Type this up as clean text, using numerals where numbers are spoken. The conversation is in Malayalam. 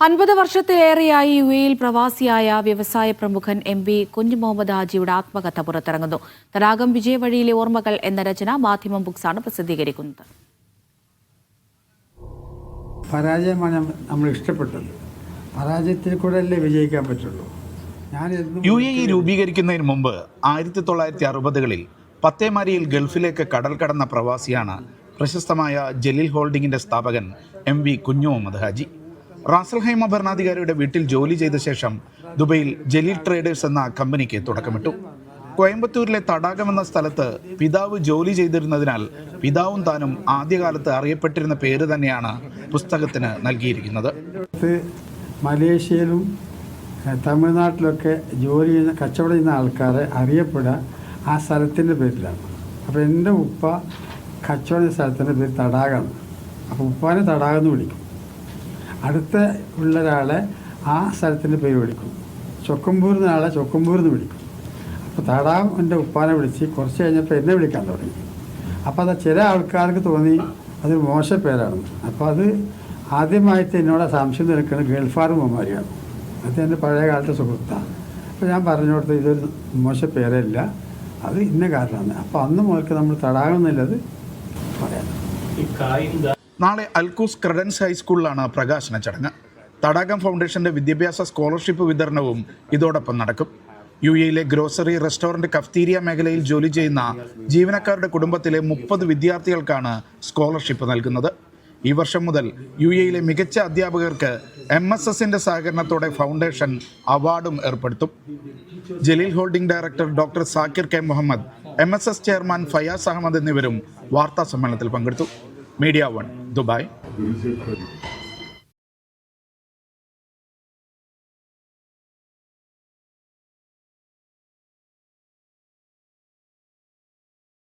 50 വർഷത്തിലേറെയായി യുഎഇയിൽ പ്രവാസിയായ വ്യവസായ പ്രമുഖൻ എം.പി. കുഞ്ഞു മുഹമ്മദ് ഹാജിയുടെ ആത്മകഥ പുറത്തിറങ്ങുന്നു. തടാകം വിജയവഴിയിലെ ഓർമ്മകൾ എന്ന രചന മാധ്യമം ബുക്സാണ് പ്രസിദ്ധീകരിക്കുന്നത്. പരാജയമാണ് നമ്മൾ ഇഷ്ടപ്പെട്ടത്. പരാജയത്തിൽ കൂടെയല്ലേ വിജയിക്കാൻ പറ്റുള്ളൂ. യുഎഇ രൂപീകരിക്കുന്നതിന് മുമ്പ് 1960കളിൽ പത്തേമാരിയിൽ ഗൾഫിലേക്ക് കടൽ കടന്ന പ്രവാസിയാണ് പ്രശസ്തമായ ജലീൽ ഹോൾഡിംഗിന്റെ സ്ഥാപകൻ എം.പി. കുഞ്ഞു മുഹമ്മദ് ഹാജി. റാസൽഹൈമ ഭരണാധികാരിയുടെ വീട്ടിൽ ജോലി ചെയ്ത ശേഷം ദുബൈയിൽ ജലീൽ ട്രേഡേഴ്സ് എന്ന കമ്പനിക്ക് തുടക്കമിട്ടു. കോയമ്പത്തൂരിലെ തടാകം എന്ന സ്ഥലത്ത് പിതാവ് ജോലി ചെയ്തിരുന്നതിനാൽ പിതാവും താനും ആദ്യകാലത്ത് അറിയപ്പെട്ടിരുന്ന പേര് തന്നെയാണ് പുസ്തകത്തിന് നൽകിയിരിക്കുന്നത്. മലേഷ്യയിലും തമിഴ്നാട്ടിലൊക്കെ ജോലി ചെയ്യുന്ന കച്ചവടം ചെയ്യുന്ന ആൾക്കാരെ അറിയപ്പെടുക ആ സ്ഥലത്തിൻ്റെ പേരിലാണ്. അപ്പോൾ എൻ്റെ ഉപ്പ കച്ചവട സ്ഥലത്തിൻ്റെ പേര് തടാകമാണ്. അപ്പോൾ ഉപ്പാനെ തടാകം എന്ന് വിളിക്കും. അടുത്ത ഉള്ള ഒരാളെ ആ സ്ഥലത്തിൻ്റെ പേര് വിളിക്കും. ചൊക്കമ്പൂർ എന്ന ആളെ ചൊക്കമ്പൂർ എന്ന് വിളിക്കും. അപ്പോൾ തടാകം എൻ്റെ ഉപ്പാനെ വിളിച്ച് കുറച്ച് കഴിഞ്ഞപ്പോൾ എന്നെ വിളിക്കാൻ തുടങ്ങി. അപ്പോൾ അത് ചില ആൾക്കാർക്ക് തോന്നി അതൊരു മോശ പേരാണെന്ന്. അപ്പോൾ അത് ആദ്യമായിട്ട് എന്നോട് സംശയം നിൽക്കുന്നത് ഗൾഫാർ മുഹമ്മദിയാണ്. അത് എൻ്റെ പഴയ കാലത്തെ സുഹൃത്താണ്. അപ്പോൾ ഞാൻ പറഞ്ഞു കൊടുത്ത് ഇതൊരു മോശ പേരല്ല, അത് ഇന്ന കാരണമാണ്. അപ്പോൾ അന്ന് മുതൽക്ക് നമ്മൾ തടാകം എന്നുള്ളത് പറയാം. നാളെ അൽക്കൂസ് ക്രെഡൻസ് ഹൈസ്കൂളിലാണ് പ്രകാശന ചടങ്ങ്. തടാകം ഫൗണ്ടേഷന്റെ വിദ്യാഭ്യാസ സ്കോളർഷിപ്പ് വിതരണവും ഇതോടൊപ്പം നടക്കും. യുഎഇയിലെ ഗ്രോസറി, റെസ്റ്റോറന്റ്, കഫ്തീരിയ മേഖലയിൽ ജോലി ചെയ്യുന്ന ജീവനക്കാരുടെ കുടുംബത്തിലെ 30 വിദ്യാർത്ഥികൾക്കാണ് സ്കോളർഷിപ്പ് നൽകുന്നത്. ഈ വർഷം മുതൽ യുഎഇയിലെ മികച്ച അധ്യാപകർക്ക് MSSന്റെ സഹകരണത്തോടെ ഫൗണ്ടേഷൻ അവാർഡും ഏർപ്പെടുത്തും. Jaleel holding director doctor Zakir K Muhammad, MSS chairman Fayaz Ahmed എന്നിവരും വാർത്താ സമ്മേളനത്തിൽ പങ്കെടുത്തു. Media 1 Dubai.